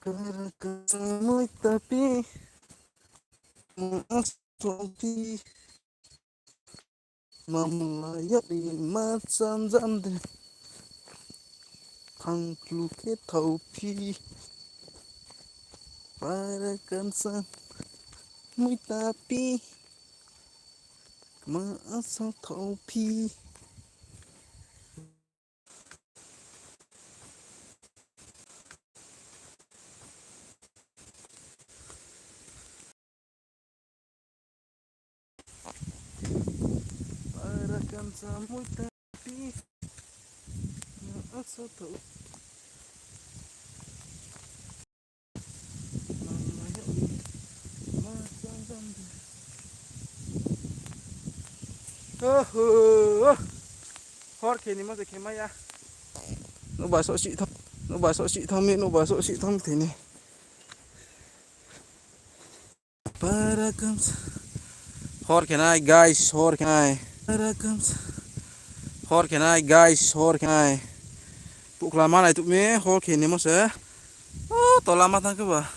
Kamu tapi maafkan melayani macam janda Hanglu ke taupi Parakan samui tapi maafkan taupi Parakan samui tapi maafkan taupi Melayani macam janda Hot kì ni mà sẽ kém ya nó bà sợ chị thâm nó bà sợ chị thâm nó bà sợ chị thâm thế này Parakams hot can I guys hot can I Parakams hot can I guys hot can I tụ lama này tụ mé hot kì ni mà sẽ to lama thang cái bà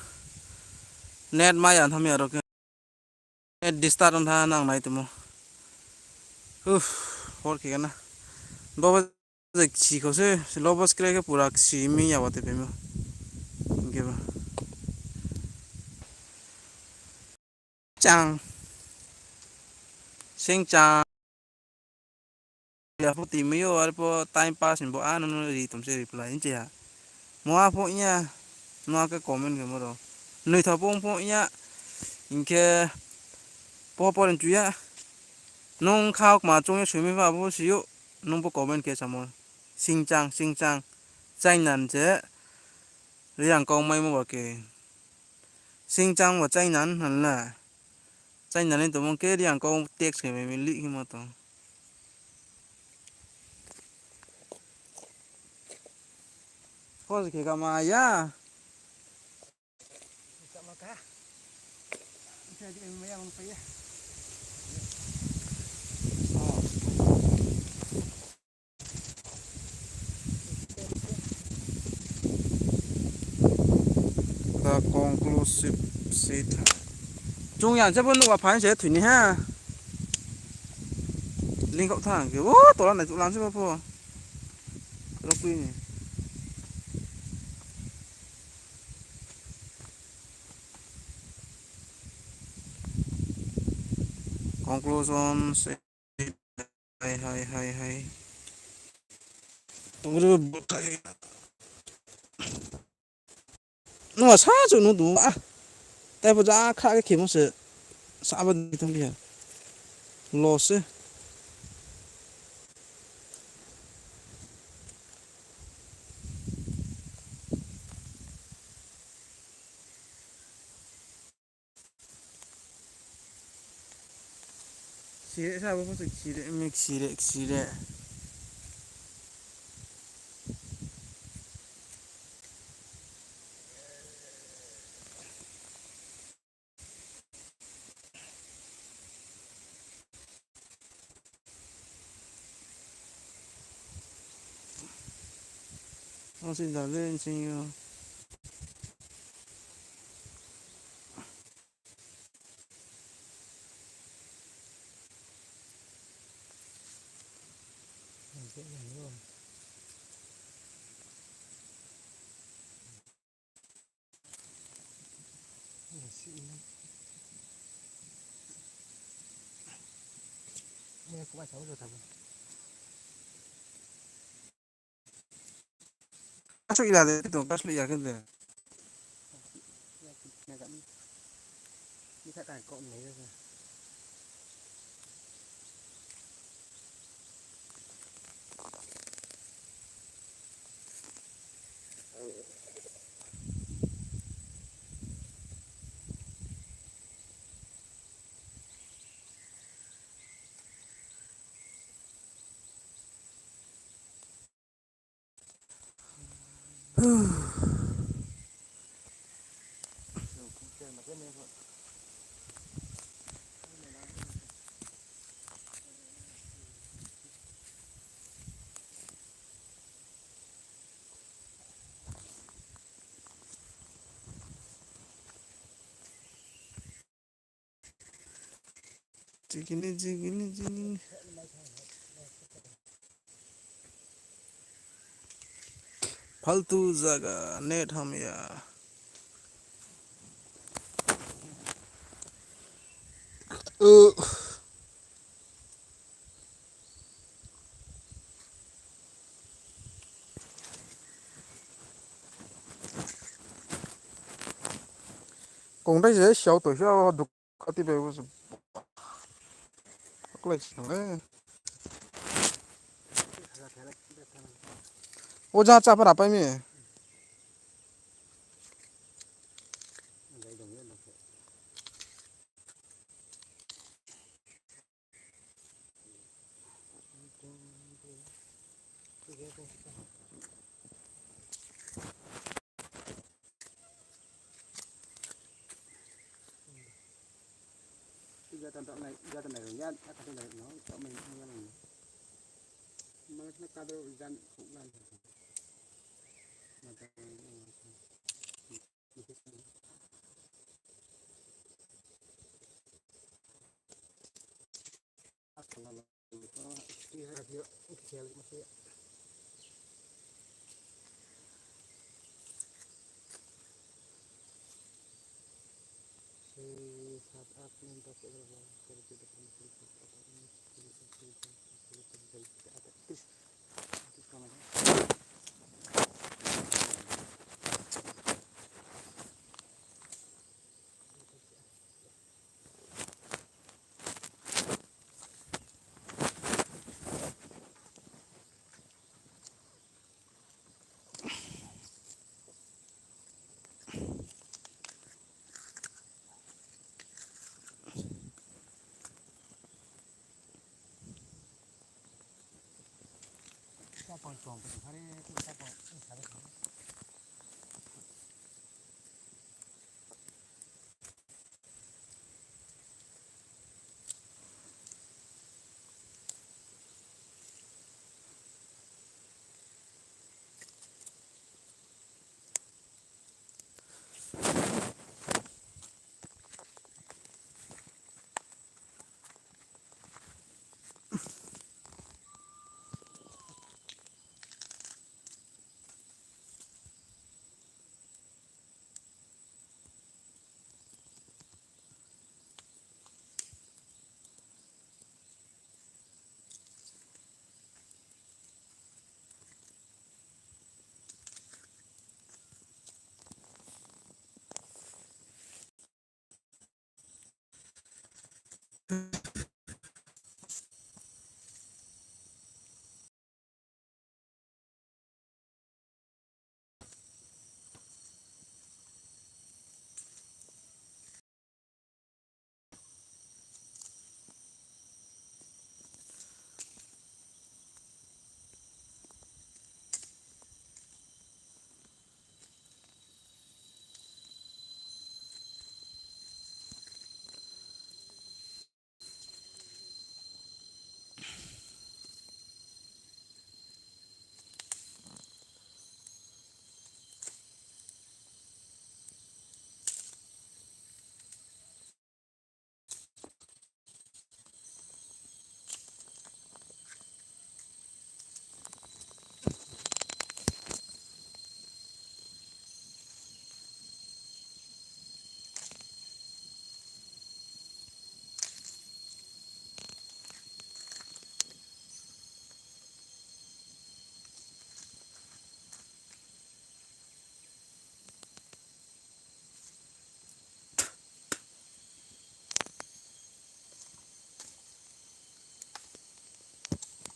net mai ăn tham ya rồi net disturb on tha nang này tụ mo hot kì na đó bây giờ chỉ có sẽ lo bớt cái pura chỉ mi ya vậy phải không cái bà chang sinh chang ya po tìm yêu ở po time pass mình po nó gì tụi sẽ reply như vậy mua po nha mua cái comment cái mà rồi nơi thằng po nha 이렇게 뽑아버린 주야 농 카옥 마종의 주민과 보시오 농부 comment cái sao sinh trang trai nàn chế riêng câu mấy mà cái sinh trang và trai nàn hẳn là trai nàn nên tụi mình cái riêng câu text cái mình lý khi mà tụi có gì cái mà ya The conclusive seat trung nhận chấp nhận và phán sẽ thủy ha linh cậu thẳng kiểu tổ này tụi làm chứ bao nó quy này conclusion sẽ hay udah bukai nó sao cho nó đủ à tại bây giờ khác cái kiểu nó sẽ sao bên trong kia loss xí đấy sao không phải xí đấy mình xí đấy nó xin giờ lên xin cũng phải 6 giờ thằng masuk ilah itu pas lu ya kan deh nhà gắn đi thắt đàn cộn lấy rồi Jigini jigini jigini. फालतू जगह net हम या công đây dễ xấu tuổi sao đục có tí về cái này đấy ô ra chả phải apa mi Giờ tận này rồi nhá, tận này nó cho mình nghe này. Mà nó cao đâu dân cũng làm. Mà ta con tròn cái thằng này ta còn thằng này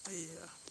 iya